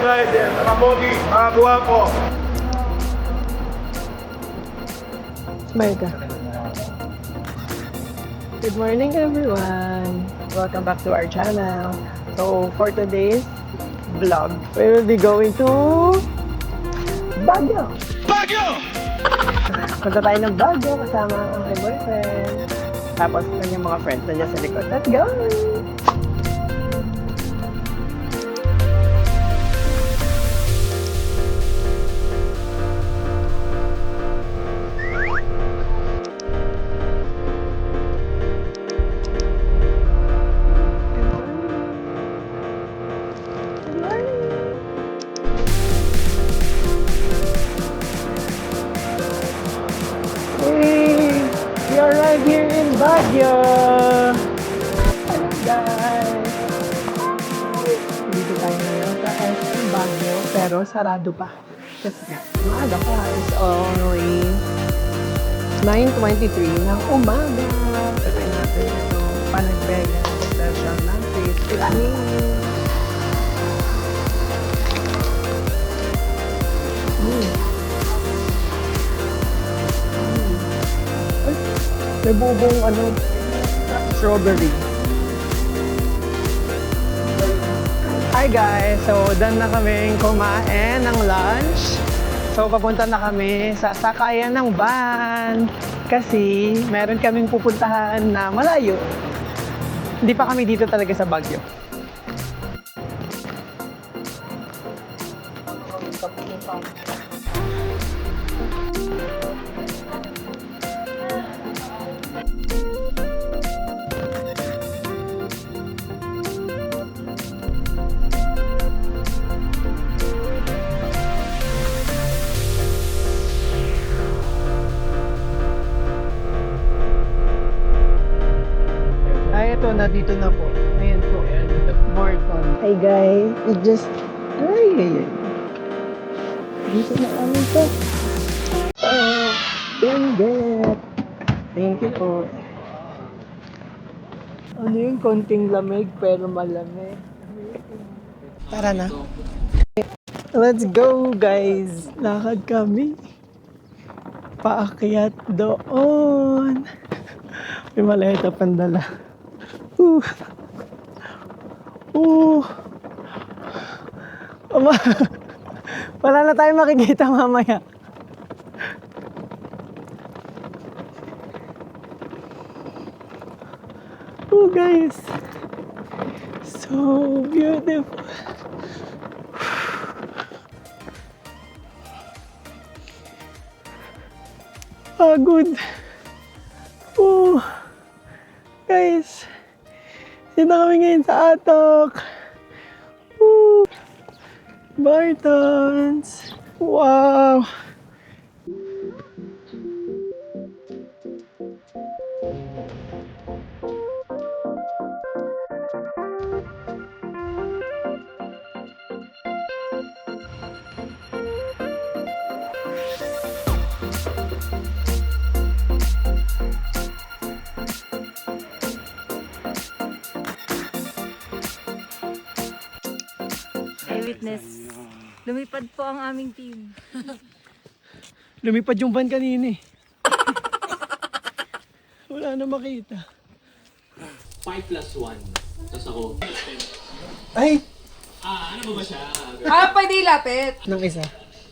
rider, mga pogi, mga guwapo. Smile ka. Good morning everyone! Welcome back to our channel. So for today's vlog, we will be going to Baguio! Baguio! Punta tayo ng Baguio kasama ang aking boyfriend. Tapos yung mga friends na niya sa likod. Let's go! We are right here in Baguio! Hello guys! Dito tayo ngayon sa SM Baguio, pero sarado pa. Kasi nga, maaga pa. It's only 9:23 ng umaga. Sabay natin ito, Panagbenga session ng Face with Me. May bubong strawberry. Hi guys! So, done na kaming kumain ng lunch. So, papunta na kami sa sakayan ng van. Kasi, meron kaming pupuntahan na malayo. Hindi pa kami dito talaga sa Baguio. Ito na, dito na po. Ayan po. Morton. Hey guys, it just... Ay. Dito na kami po. Binget. Thank you po. Ano yung konting lamig pero malamig. Tara na. Let's go guys. Lakad kami. Paakyat doon. May maleta pandala. Wala na tayong makikita mamaya. Guys. So beautiful. Pagod. Guys. Dito kami ngayon sa Atok. Bartons. Wow. Witness. Lumipad po ang aming team. Lumipad yung van kanina eh. Wala na makita. 5+1. Tapos ako. Ay! Ano ba siya? Pwede ilapit. Nang isa.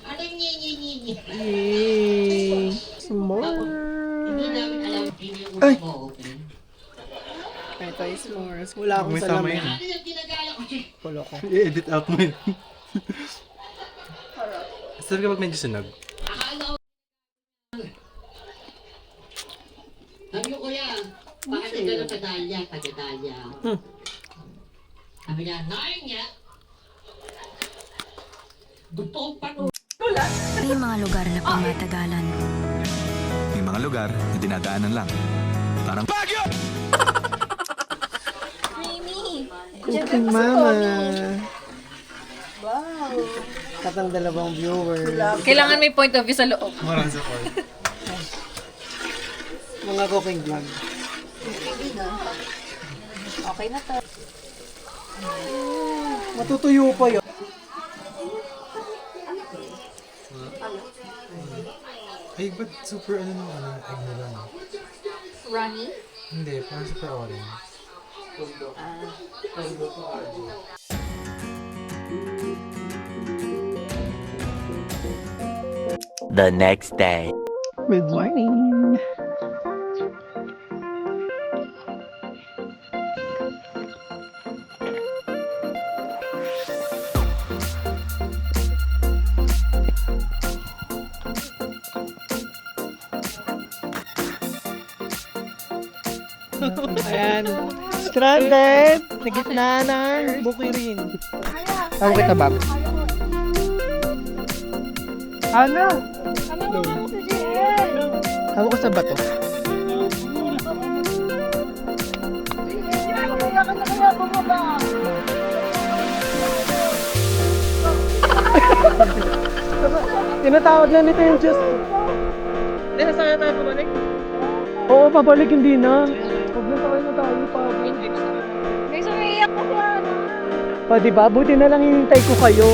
Ano nyi? Yay! S'more! Hindi namin alam yung Ay! mo open. Ito is s'mores. Wala akong salamin. Ano yung ginagala ko? Kulo ko. I-edit out mo yun. Sabi ka pag medyo sunog? Akala ko. Sabi ko kuya, bakit ka ng pedalya? Pagkadalya. Sabi niya, nain niya. Gusto pa no. May mga lugar na pamatagalan. May mga lugar na dinadaanan lang. Parang Baguio! Cooking mama. Wow. Katang dalawang viewers. Kailangan may point of view sa loob. Marang support. Mga cooking vlog. Okay na to. Matutuyo pa yun. Ay, ba't super ano nung ano? Egg na lang. Runny? Hindi, parang super orange. The next day. Good morning! Ayan. Stranded! Sa gitna ng bukirin. Tawag kita, Bob. Ano? Tawag ko sa bato. Tinatawag lang nito yung Diyos. Hindi, nasaan na tayo pabalik? Oo, pabalik hindi na. Huwag na tayo pabalik. Guys, umiiyak ko siya. Pa, diba? Buti na lang hinintay ko kayo.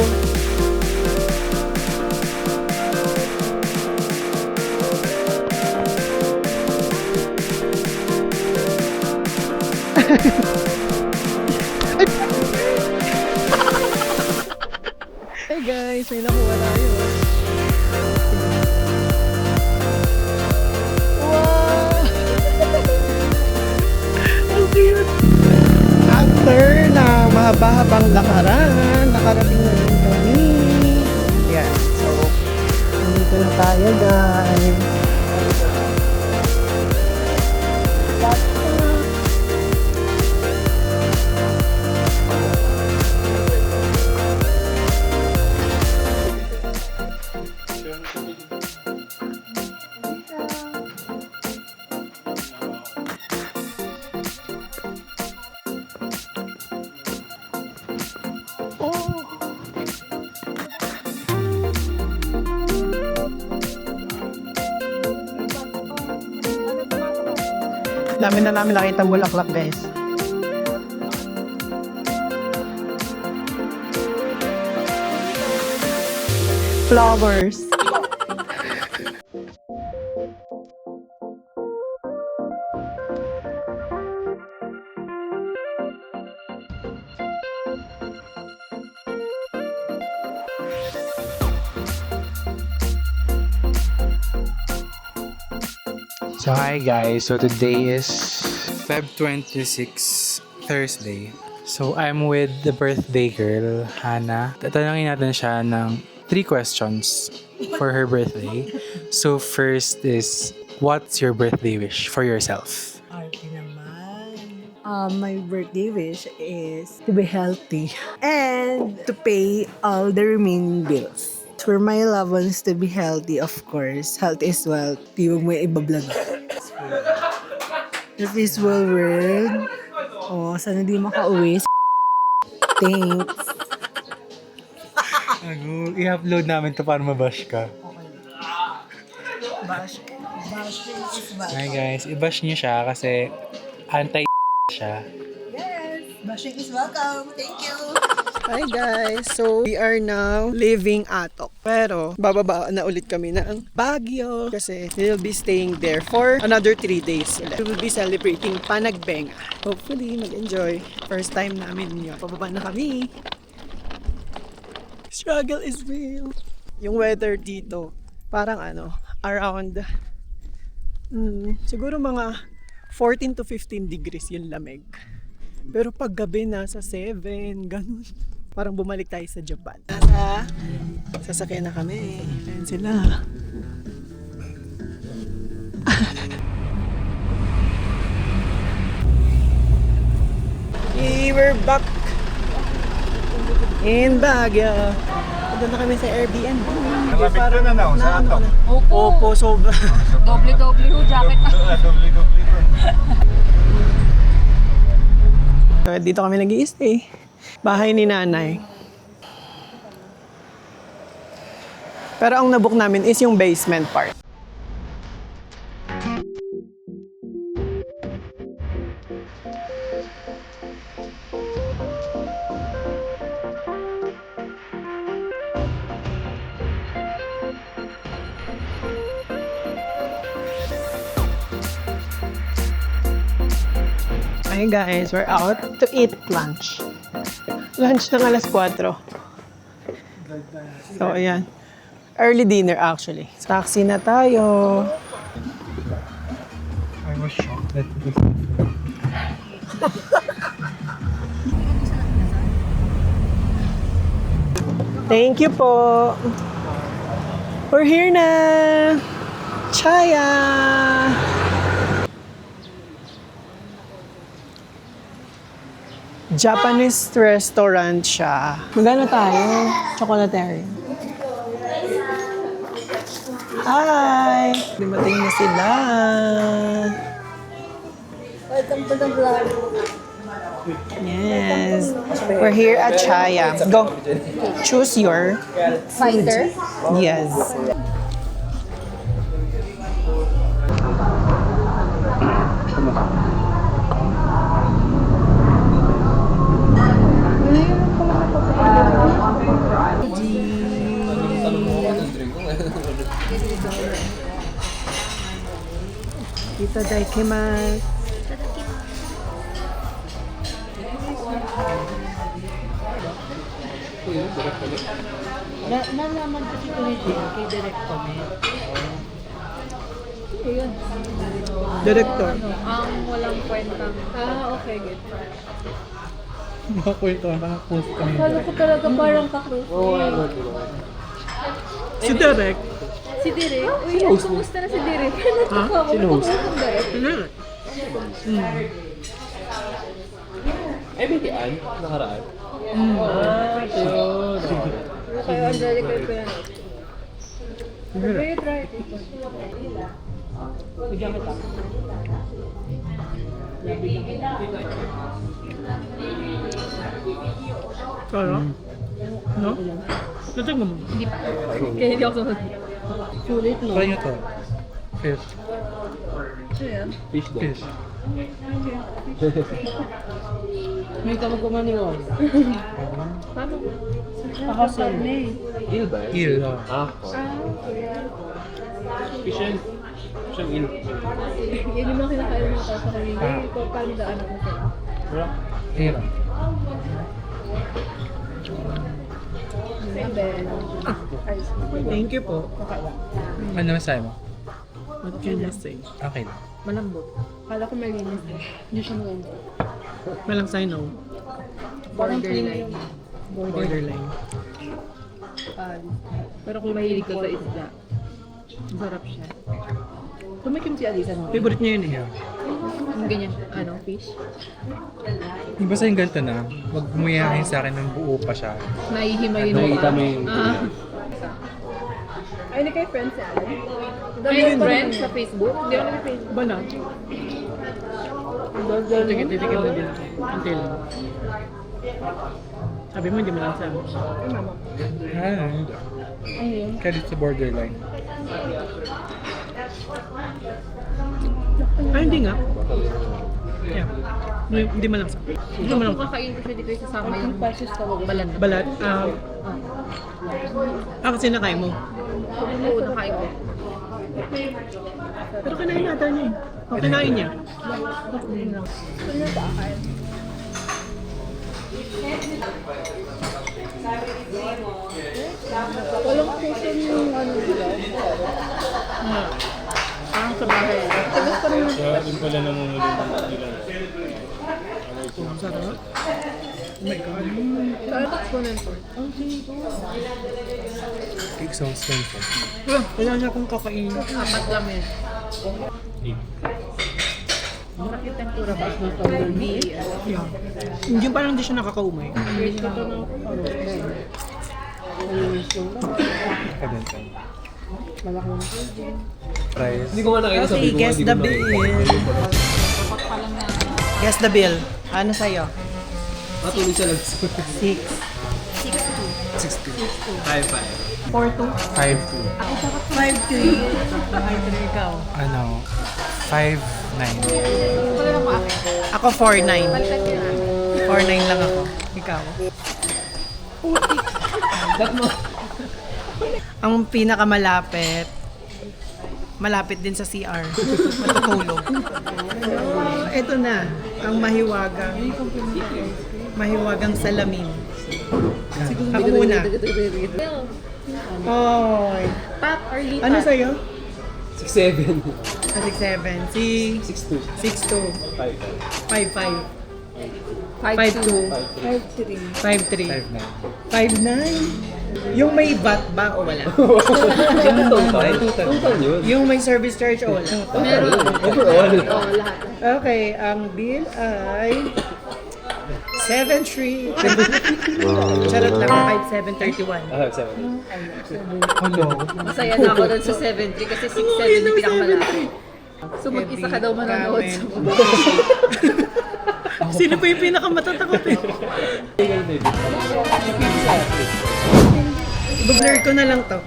Hey guys, may nakuha tayo. Wow! Ang cute! After na mahaba-habang lakaran, nakarating na rin kami. Yan, so, nandito na tayo guys. Dami na namin nakita bulaklak guys. Flowers. So hi guys, so today is Feb 26, Thursday. So I'm with the birthday girl, Hannah. Tatanungin natin siya ng 3 questions for her birthday. So first is, what's your birthday wish for yourself? Arte naman. My birthday wish is to be healthy and to pay all the remaining bills. For my loved ones to be healthy, of course. Health is wealth. Di wag mo ibablog. The visual world. Oh, sana di makauwi. Thanks. Ano, i-upload namin to para mabash ka. Bash. Bash is bash. Hi guys, i-bash niyo siya kasi anti siya. Yes. Bashing is welcome. Thank you. Hi guys! So, we are now leaving Atok. Pero, bababa na ulit kami ng Baguio kasi we'll be staying there for another 3 days ulit. We will be celebrating Panagbenga. Hopefully, mag-enjoy. First time namin yun. Pababa na kami. Struggle is real. Yung weather dito, parang around, siguro mga 14 to 15 degrees yung lamig. Pero pag gabi nasa 7, ganun. Parang bumalik tayo sa Japan. Nasa sasakyan na kami. Ayan sila. We're back in Baguio. Punta na kami sa Airbnb. Malapit ka na now sa Atok. Opo, sobra. Doble-doble ho, jacket na. Doble-doble ko. So, dito kami nag-i-stay. Bahay ni nanay. Pero ang nabook namin is yung basement part. Okay guys, we're out to eat lunch. Lunch ng alas 4. So, ayan. Early dinner actually. Taxi na tayo. I was shocked that Thank you po. We're here na. Chaya. Japanese restaurant siya. Magano tayo? Chocolatary. Hi! Dumating na sila. Welcome to the vlog. Yes. We're here at Chaya. Go. Choose your Fighter. yes. Itadakimasu. Nalaman ko si Kulitin kay Direct kami. Director. Ang walang kwentang. Okay, good. Makakwento, nakapost kami. Akala ko talaga parang kakrus. Si Derek. Si Direk. Uy, kumusta na si Direk? Natuka ako. Sino host? Ay, may diyan? Nakaraan? Kayo, Angelica, ko yan. Will you try? Ano? No? Natin mo. Hindi pa. Kaya hindi ako sumunod. Sulit no? Try nyo to. Fish. Ano yan? Fish daw. Fish. May kamag-kumaniwan. Paano? Pakasan. Il ba? Il. Oh. Fish yan. Fish ang il. Yan yung mga kinakain mga tao sa kanina. Ito, paano daan ako sa Il. Thank you po. Ano masahe mo? What can I say? Okay lang. Malambot. Kala ko malinis eh. Hindi siya malambot. Walang sign no. Borderline. Borderline. Pero kung mahilig ka sa isda, sarap siya. Tumikim si Alisa no? Favorite niya yun eh. Yung ganyan, fish. Yung basta yung ganito na, wag muyahin sa akin ng buo pa siya. Nahihimayin mo Nakita pa. mo yung... Ay, hindi kayo friends si Alan? Ay, friends sa Facebook? Hindi ako nag-Facebook. Ba na? Titigil na din. Until. Sabi mo, hindi mo lang sabi. Hindi. Kaya dito sa borderline. Ay, hindi nga. Yeah. Hindi mo lang sabi. Hindi mo lang Kung kakain ko siya, di kayo sasama yung balan. balat. Kasi nakain mo. Oo, nakain ko. Pero kinain natin niya eh. O, kinain niya. Walang cushion yung nila. Parang sa bahay. Tagas pa rin. Kaya din pala namumulong nila. Sarap. Oh my God. Saan exponent po? Cake sauce lang po. Wala na akong kakainin. 4 lang yan. Bakit tempura ba? Hindi. Yeah. Hindi parang hindi siya nakakaumay. First ko to ng Kadenta. malakang Price. Hindi ko nga nakita sa Okay, video. guess the bill. Guess the bill. Ano sa'yo? Matuloy siya lang. 6. 5-2. 4-2. 5-2. 5-3. 5-3 ikaw. Ano? 5-9. Ako 4-9. 4-9 lang ako. Ikaw. Ang pinakamalapit, malapit din sa CR. Matutulog. Ito na. ang mahiwagang salamin. Ako muna. Oy. Pop or Lita? Ano sa'yo? 6'7". 6'7". Si 6'2". 6'2". 5'5". 5'2". 5'3". 5'9". Yung may VAT ba o wala? Total yun. Yung may service charge o wala? Meron. Overall. Oo, lahat. Okay, ang bill ay 7'3". Charot lang, 5'7", 31. 7. Masaya na ako doon sa 7'3 kasi 6'7 yung pinakamalaki. So mag-isa ka daw manonood sa Sino pa yung pinakamatatakot eh? I-blur ko na lang to.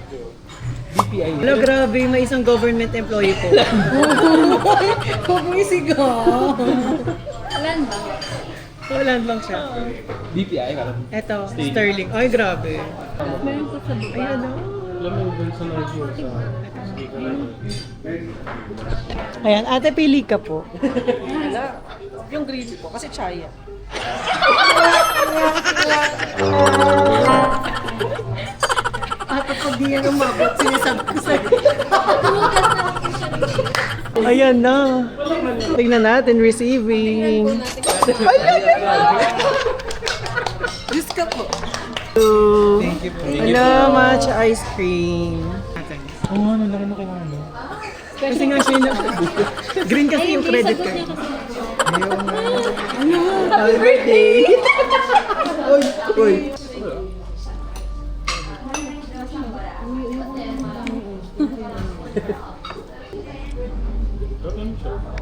BPI. Hello, grabe, may isang government employee po. Huwag mo isigaw. Wala lang siya. BPI, parang. Eto, Sterling. Ay, grabe. Meron po sa baba. Ay, ano? Alam mo yung sa Narcio sa speaker na yun. Ayan, ate, pili ka po. Yung green po, kasi chaya. Ate, pag di yan umabot, sinasabi ko sa'yo. Ayan na. Tingnan natin, receiving. Diyos ka po. Thank you po. Hello, much ice cream. Oo nga, nalaki na kailangan mo. Kasi nga siya yung green kasi yung credit card. Happy birthday! Oy, oy.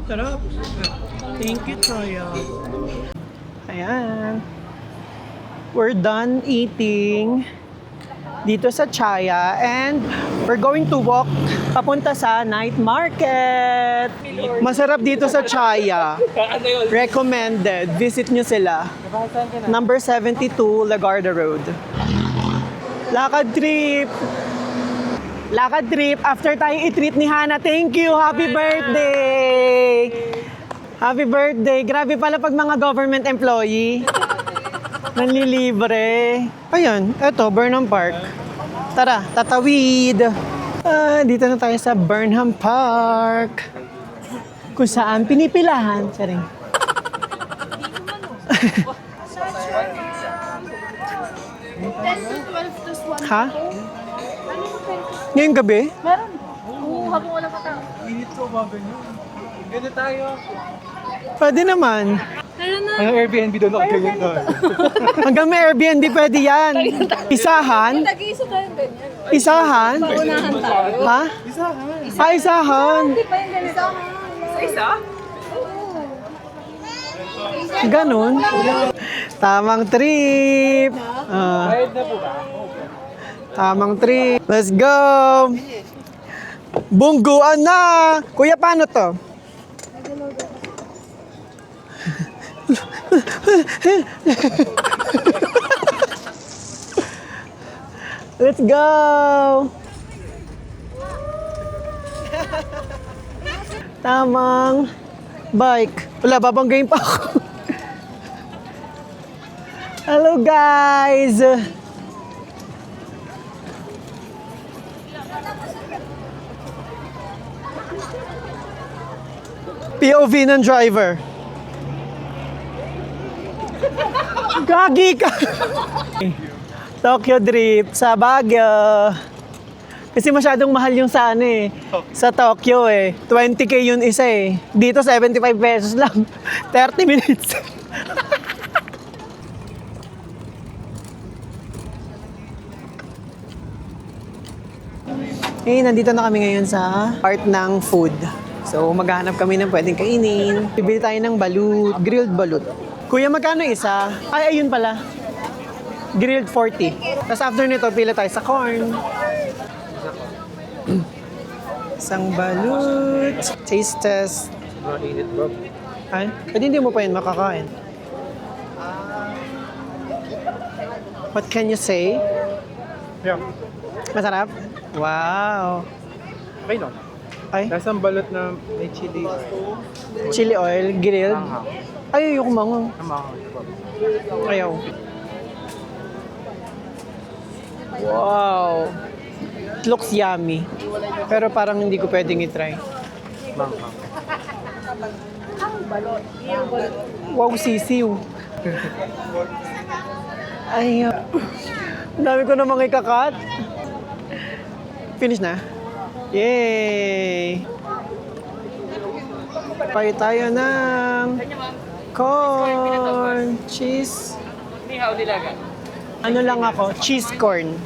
Sarap. Thank you, Toya. Ayan. We're done eating dito sa Chaya and we're going to walk papunta sa night market. Masarap dito sa Chaya. Recommended. Visit nyo sila. Number 72, Lagarda Road. Lakad trip. Lakad trip. After tayong i-treat ni Hana. Thank you. Happy birthday. Happy birthday. Grabe pala pag mga government employee. Nanlilibre. Ayun, eto, Burnham Park. Tara, tatawid. Dito na tayo sa Burnham Park. Kung saan pinipilahan. Saring. Ha? Ngayong gabi? Meron. Oo, habang wala pa tao. Ganda tayo. Pwede naman. Ang Airbnb doon ako ganyan tayo. Hanggang may Airbnb pwede yan. Isahan? Tag-iisa tayo ganyan. Isahan? Unahan tayo. Ha? Isahan. Hindi pa yung ganito. Sa isa? Ganon. Tamang trip. Tamang trip. Let's go. Bungguan na. Kuya, paano to? Let's go. Tamang bike. Wala, babanggayin pa ako. Hello guys! POV ng driver. Gagi ka! Tokyo Drift sa Baguio. Kasi masyadong mahal yung sa ano eh. Sa Tokyo eh. 20k yun isa eh. Dito 75 pesos lang. 30 minutes. Eh, nandito na kami ngayon sa part ng food. So, maghahanap kami ng pwedeng kainin. Bibili tayo ng balut, grilled balut. Kuya, magkano isa? Ay, ayun pala. Grilled 40. Tapos after nito, pila tayo sa corn. Isang balut. Taste test. Mainit bro. Ay, pwede hindi mo pa yun makakain. What can you say? Yeah. Masarap? Wow. Okay no. Ay, Lasang balot na may chili. chili oil, grilled. Ay, ayoko mango. Ayaw. Wow. It looks yummy. Pero parang hindi ko pwedeng i-try. Wow, sisiw. Ay, ang dami ko namang ikakat. Finish na? Yay! Payo tayo ng corn, cheese. Ano lang ako? Cheese corn.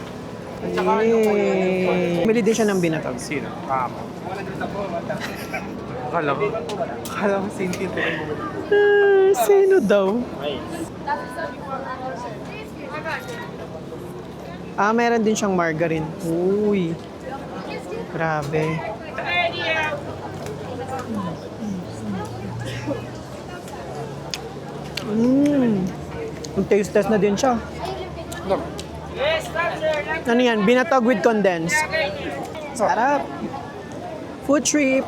Yay! Bili din siya ng binatag. Sino? Ako. Akala ko sintin. Sino daw? Meron din siyang margarine. Uy. Grabe. Ang taste test na din siya. Ano yan? Binatog with condensed. Sarap. Food trip.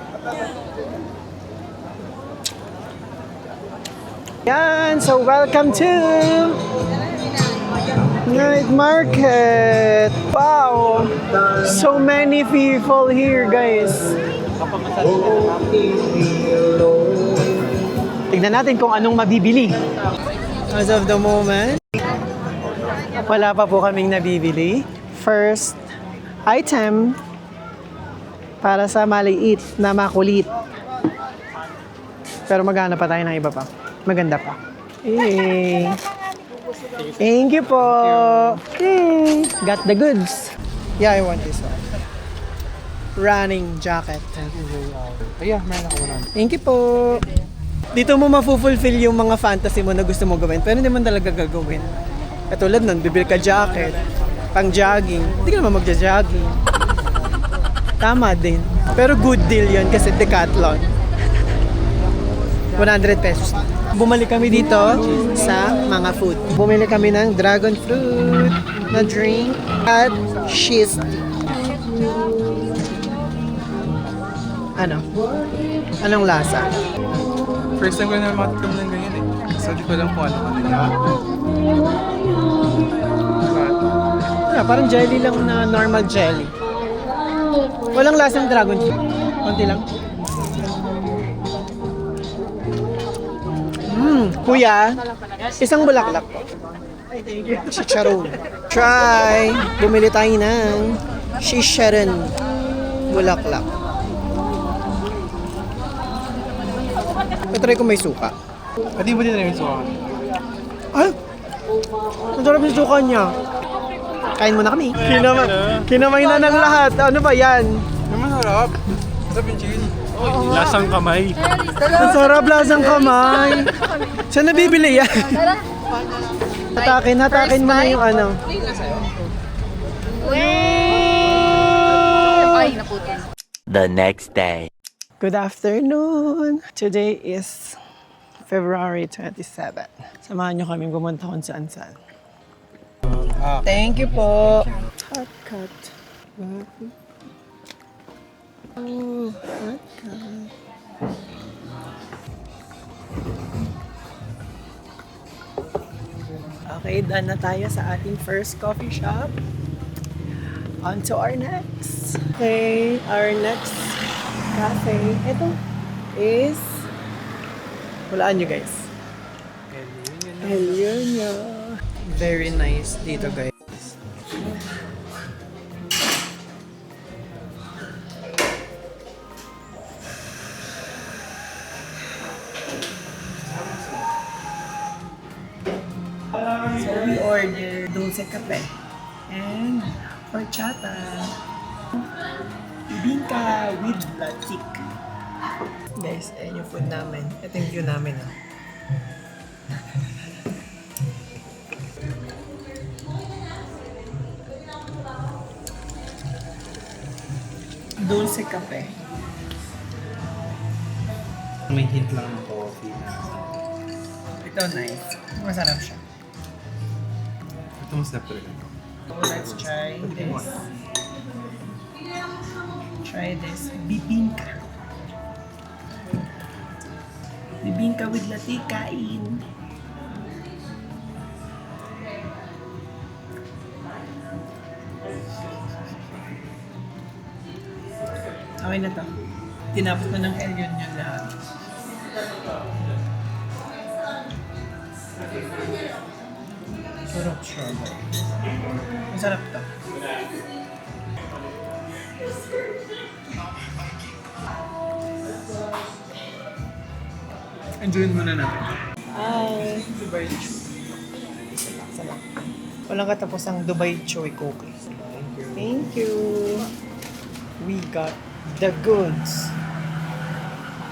Yan. So, welcome to night market. Wow. So many people here, guys. Tignan natin kung anong mabibili. As of the moment, wala pa po kaming nabibili. First item para sa maliit na makulit. Pero maghanap pa tayo ng iba pa. Maganda pa. Hey. Thank you po. Hey. Got the goods. Yeah, I want this one. Running jacket. Yeah, meron ako na. Thank you po. Dito mo mafulfill yung mga fantasy mo na gusto mo gawin, pero hindi mo talaga gagawin. Katulad nun, bibili ka jacket, pang jogging. Hindi ka naman magja-jogging. Tama din. Pero good deal yun kasi Decathlon. 100 pesos. Bumalik kami dito sa mga food. Bumili kami ng dragon fruit na drink at cheese tea. Ano? Anong lasa? First time ko na matikam ng ganyan eh. So, di ko alam kung ano yan. Parang jelly lang na normal jelly. Walang lasang dragon fruit. Konti lang. Kuya, isang bulaklak po. Chicharon. Try! Bumili tayo ng chicharon bulaklak. Patry ko may suka. Hindi mo din na yung suka. Ay! Ang sarap yung suka niya. Kain mo na kami. Kinamay na ng lahat. Ano ba yan? Naman harap. Sarap yung cheese. Lasang kamay. Ang sarap, lasang kamay. Saan nabibili yan? Hatakin mo na yung ano. Ay, naputol. The next day. Good afternoon. Today is February 27. Samahan nyo kami pumunta kung saan-saan. Thank you po. Hot cut. Oh, hot cut. Okay, done na tayo sa ating first coffee shop. On to our next. Okay, our next cafe. Ito is... Walaan nyo guys. Elyonya. Very nice dito guys. So we ordered dulce cafe and horchata. Bibingka with latik. Guys, ayan yung food namin. Ito yung view namin. Dulce cafe. May hint lang ng coffee. Ito nice. Masarap siya. Ito masarap talaga. So let's try this. Try this. Bibingka. Bibingka with Lati, kain. Okay na to. Tinapos na ng Elion yung lahat. Sarap siya. Masarap to. Enjoyin muna natin. Hi! Dubai Chewy. Sarap. Walang katapos ang Dubai Chewy cookie. Thank you. We got the goods.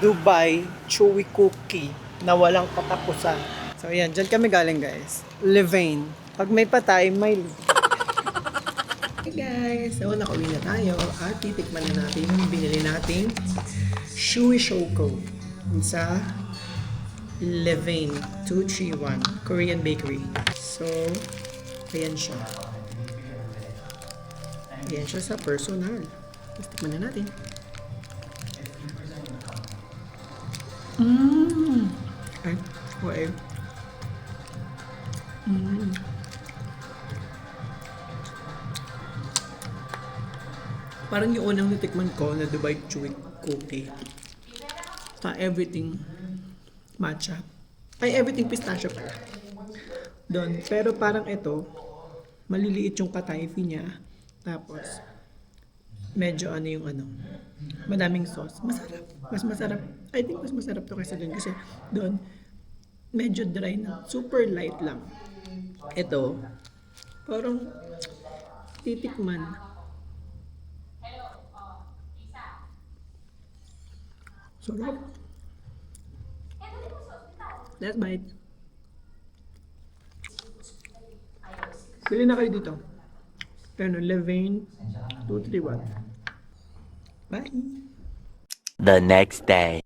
Dubai Chewy cookie na walang katapusan. So yan, dyan kami galing guys. Levain. Pag may patay, may Hey guys! So nakauwi na tayo at titikman na natin yung binili nating Chewy Choco sa Levain 231 Korean Bakery. So, ayan siya. Ayan siya sa personal. Tapos tikman na natin. Ay, okay. Parang yung unang natikman ko na Dubai Chewy cookie. Everything matcha. Ay, everything pistachio pala. Doon. Pero parang ito, maliliit yung katayfi niya. Tapos, medyo madaming sauce. Masarap. Mas masarap. I think mas masarap to kaysa doon. Kasi doon, medyo dry na. Super light lang. Ito, parang titikman. Sarap. Let's bite. Bili na kayo dito. Levain 231. Bye! The next day.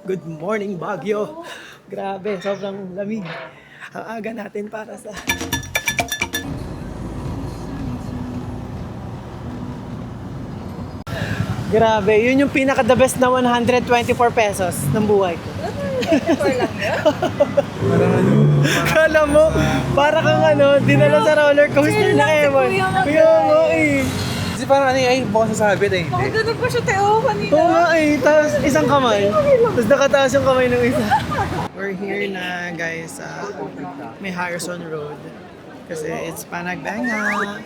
Good morning, Baguio! Grabe, sobrang lamig. Ang aga natin para sa... Grabe, yun yung pinaka-the best na 124 pesos ng buhay ko. Kala mo, para kang dinala sa roller coaster na ewan. Kuya mo eh. Kasi parang bukas sasabit eh. Oh, ganun pa siya, Teo, kanina. Oo nga eh, tapos isang kamay. Tapos nakataas yung kamay ng isa. We're here na guys sa may Harrison Road. Kasi it's Panagbenga.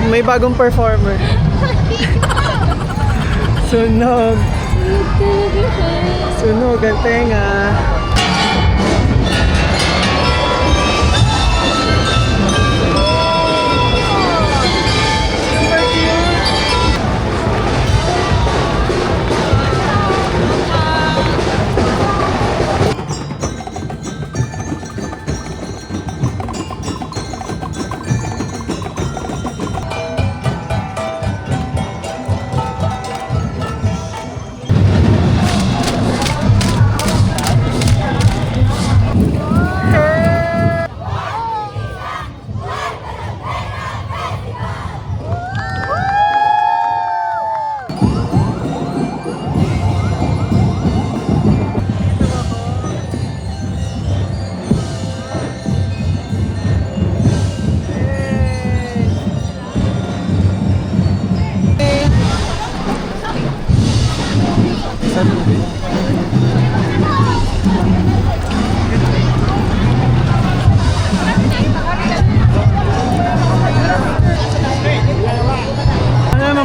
May bagong performer. Sunog. Sunog ang tenga.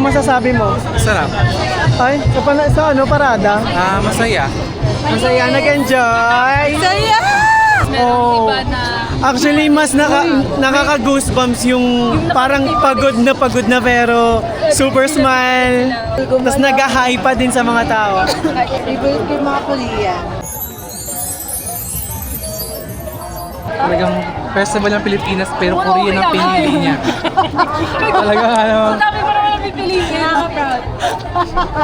Anong masasabi mo? Sarap. Ay, sa ano, parada? Masaya. Masaya, nag-enjoy? Masaya! Oh. Iba na Actually, mas nakaka-goosebumps yung parang pagod na pero super smile. Tapos nag-high pa din sa mga tao. Favorite ko yung mga kuliya. Talagang festival ng Pilipinas pero Korean ang pinili niya. Talagang ano, Dami ko naman ang pipiliin. Nakaka-proud.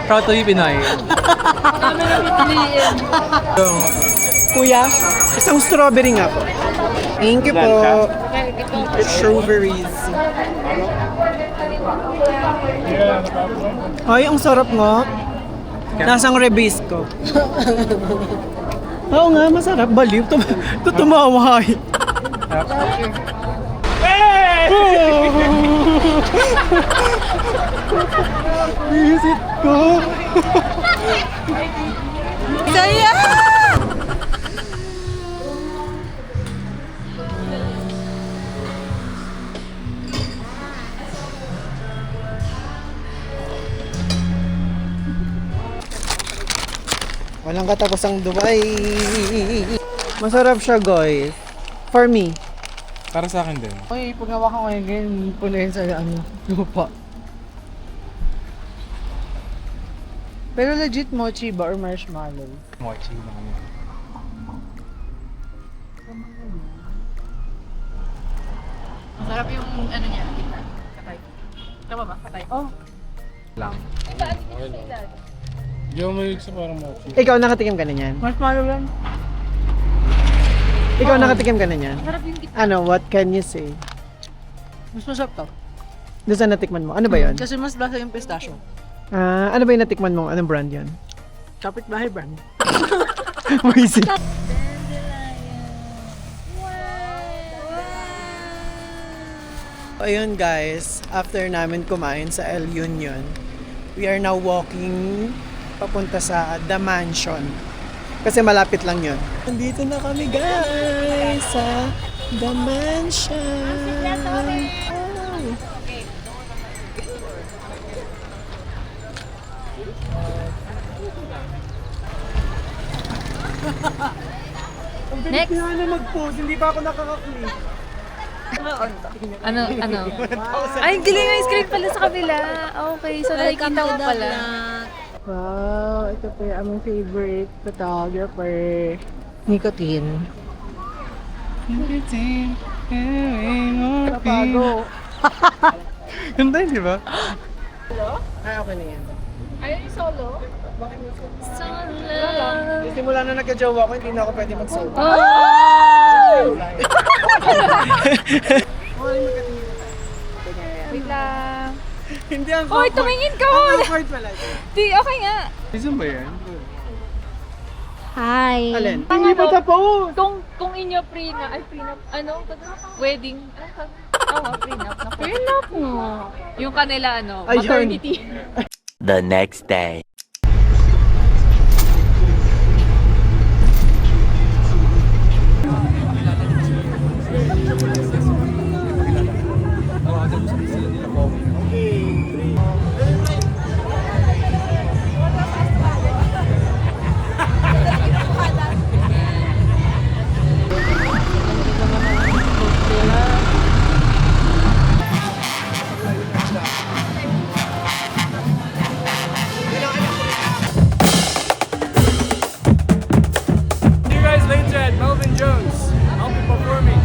proud to be Pinoy. Dami na pipiliin. Kuya, isang strawberry nga po. Thank you po. Strawberries. Ay, ang sarap nga. Nasang rebase ko. Oo nga, masarap. Baliw. Tumawa. Visit ko. Saya! Walang katapusang Dubai. Masarap siya, guys. For me. Para sa akin din. Uy, pag nawakan ko yung ganyan, punuin sa lupa. Pero legit mochi ba or marshmallow? Mochi na kami. Masarap yung ano niya. Katay. Tama ba? Katay. Oh. Lang. Hindi ako mahilig sa parang mochi. Ikaw, nakatikim ka na niyan? Marshmallow lang. Ikaw, nakatikim ka na niyan? Masarap yung Ano, what can you say? Mas masarap to. Doon sa natikman mo, ano ba yun? Kasi mas lasa yung pistachio. Ano ba yung natikman mo? Anong brand yun? Kapit-bahay brand. Visit. Ayun guys, after namin kumain sa El Union, we are now walking papunta sa The Mansion. Kasi malapit lang yun. Nandito na kami guys sa The Mansion. Next. Kaya na mag-post, hindi pa ako nakaka-click. Ano? Ay, galing may screen pala sa kabila. Okay, so nakikita mo pala. Wow, ito po yung aming favorite photographer. Nicotine. Kapago. Ganda yun, di ba? Ay, okay na yan. Ayun yung solo? Solo. Simula na nagka-jowa ko, hindi na ako pwede mag-solo. Wait lang. Hindi ang Hoy, tumingin ka! Ang awkward pala. Di, okay nga. Reason ba yan? Hi! Alin? Hindi pa tapos! Kung inyo prenup, wedding, prenup. Prenup mo. Yung kanila, Ayun. maternity. The next day. You guys later at Melvin Jones. I'll be performing.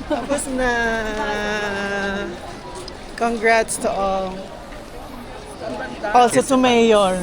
Tapos na. Congrats to all. Also to Mayor.